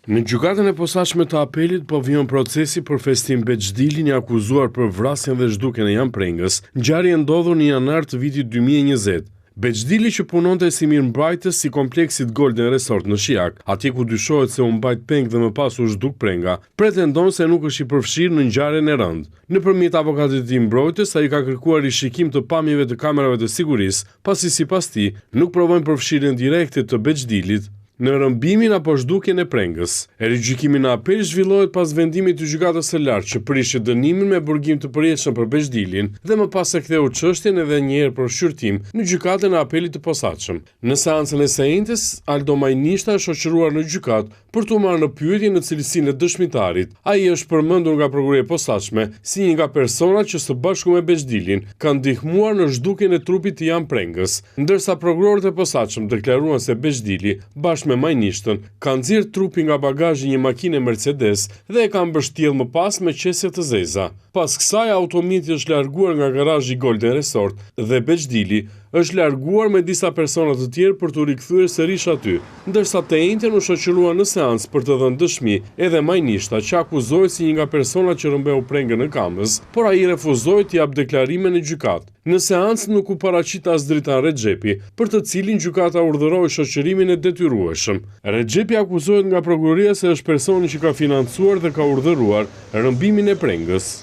Në gjykatën e posaçme të apelit po vjen procesi për Festin Bexhdilin, i akuzuar për vrasjen dhe zhdukjen e Jan Prengës, ngjarje ndodhur në janar të vitit 2020. Bexhdili, që punonte si mirëmbajtës si kompleksit Golden Resort në Shijak, atje ku dyshohet se u mbajt peng dhe më pas u zhduk Prenga, pretendon se nuk është i përfshirë në ngjarjen e rëndë. Nëpërmjet avokatit të mbrojtës, ai ka kërkuar rishikim të pamjeve të kamerave të sigurisë, pasi sipas tij nuk provojnë përfshirjen direkte të Bexhdilit në rëmbimin apo zhdukjen e Prengës. Rigjykimi në apel zhvillohet pas vendimit të gjykatës së lartë që prishi dënimin me burgim të përjetshëm për Bexhdilin dhe më pas e ktheu çështjen edhe një herë për shqyrtim në gjykatën e apelit të posaçëm. Në seancën e sejntes, Aldo Majnishta është shoqëruar në gjykatë për të marrë në pyetje në cilësinë e dëshmitarit. Ai është përmendur nga prokuroria e posaçme si një nga personat që së bashku me Bexhdilin kanë ndihmuar në zhdukjen e trupit të Jan Prengës, ndërsa prokurorët e posaçëm deklaruan se Bexhdili bashkë me Majnishtën kanë nxjerrë trupin nga bagazhi i një makine Mercedes dhe e kanë mbështjellë më pas me qese të zeza. Pas kësaj, automjeti është larguar nga garazhi Golden Resort dhe Bexhdili është larguar me disa persona të tjerë për të rikthyer sërish aty, ndërsa të njëjtën u shoqërua në seancë për të dhënë dëshmi edhe Majnishta, që akuzohet si një nga personat që rrëmbeu Prengën në Kamës, por ai refuzoi të jap deklarime në gjykatë. Në seancë nuk u paraqit as Dritan Rexhepi, për të cilin gjykata urdhëroi shoqërimin e detyrueshëm. Rexhepi akuzohet nga prokuroria se është personi që ka financuar dhe ka urdhëruar rrëmbimin e Prengës.